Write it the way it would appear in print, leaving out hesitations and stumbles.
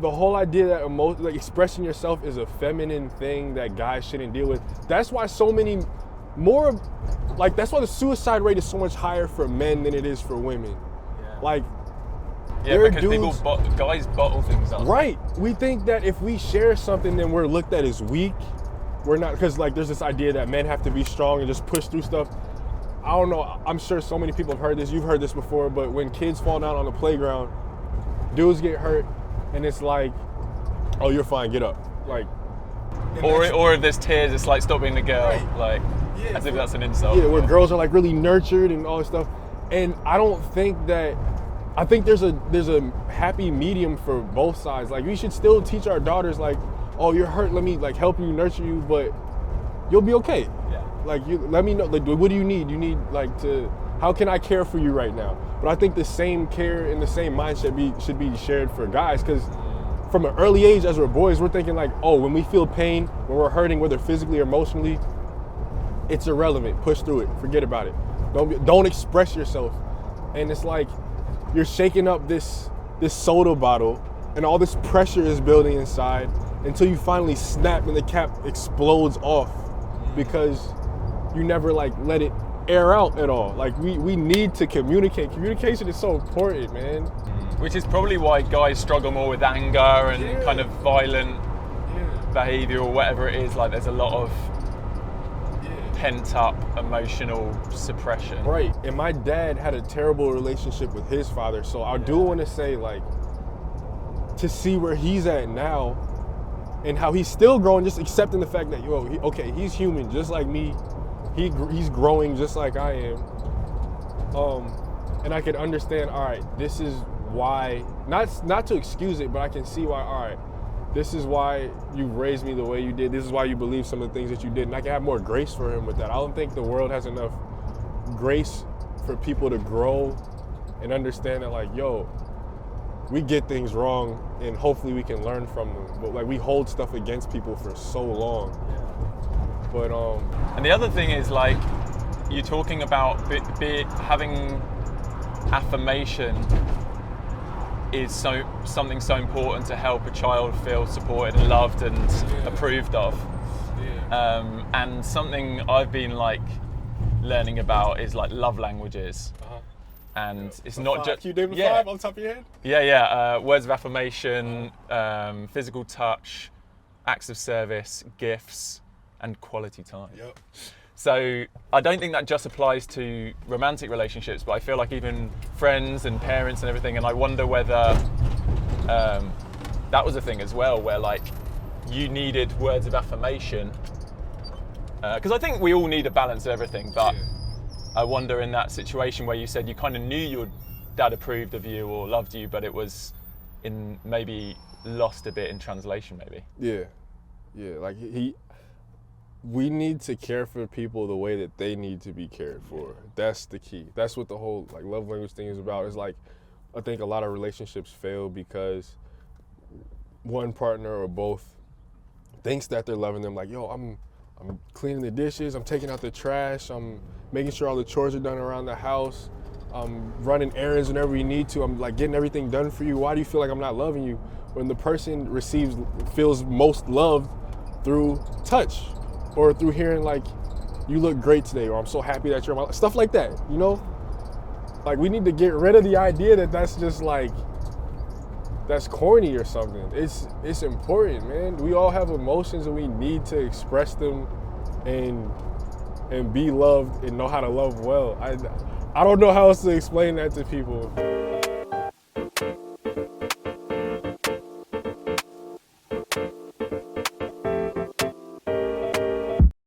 the whole idea that like expressing yourself is a feminine thing that guys shouldn't deal with. That's why so many more, like that's why the suicide rate is so much higher for men than it is for women. Yeah. Like, yeah, because guys bottle things up. Right. We think that if we share something, then we're looked at as weak. We're not, because like there's this idea that men have to be strong and just push through stuff. I don't know. I'm sure so many people have heard this. You've heard this before, but when kids fall down on the playground, dudes get hurt, and it's like, oh, you're fine, get up. Like, or if there's tears, it's like, stop being the girl. Right. Like, as if that's an insult. Yeah, where girls are like really nurtured and all this stuff. And I don't think that, I think there's a happy medium for both sides. Like, we should still teach our daughters like, oh, you're hurt, let me like help you, nurture you, but you'll be okay. Yeah. Like, you let me know, like, what do you need? You need like how can I care for you right now? But I think the same care and the same mindset should be shared for guys, because from an early age as we're boys, we're thinking like, oh, when we feel pain, when we're hurting, whether physically or emotionally, it's irrelevant. Push through it. Forget about it. Don't express yourself. And it's like you're shaking up this soda bottle, and all this pressure is building inside until you finally snap and the cap explodes off because you never like let it air out at all. Like we need to communicate. Communication is so important, man. Which is probably why guys struggle more with anger and kind of violent behavior or whatever it is. Like, there's a lot of pent up emotional suppression. Right. And my dad had a terrible relationship with his father, so I do want to say, like, to see where he's at now and how he's still growing, just accepting the fact that he's human just like me. He's growing just like I am. And I could understand, all right, this is why, not to excuse it, but I can see why, all right, this is why you raised me the way you did. This is why you believe some of the things that you did. And I can have more grace for him with that. I don't think the world has enough grace for people to grow and understand that, like, yo, we get things wrong and hopefully we can learn from them. But like, we hold stuff against people for so long. But and the other thing is, like, you're talking about having affirmation is something so important to help a child feel supported and loved and approved of. And something I've been like learning about is like love languages. And it's not just... Can you name the 5 on top of your head? Yeah. Words of affirmation, physical touch, acts of service, gifts, and quality time. Yep. So I don't think that just applies to romantic relationships, but I feel like even friends and parents and everything, and I wonder whether that was a thing as well, where like you needed words of affirmation. Because I think we all need a balance of everything, but I wonder in that situation where you said you kind of knew your dad approved of you or loved you, but it was in maybe lost a bit in translation maybe. Yeah, like we need to care for people the way that they need to be cared for. That's the key. That's what the whole like love language thing is about. It's like, I think a lot of relationships fail because one partner or both thinks that they're loving them. Like, yo, I'm cleaning the dishes, I'm taking out the trash, I'm making sure all the chores are done around the house, I'm running errands whenever you need to, I'm like getting everything done for you. Why do you feel like I'm not loving you? When the person feels most loved through touch, or through hearing like, you look great today, or I'm so happy that you're my life. Stuff like that, you know? Like, we need to get rid of the idea that that's just like, that's corny or something. It's important, man. We all have emotions and we need to express them and be loved and know how to love well. I don't know how else to explain that to people.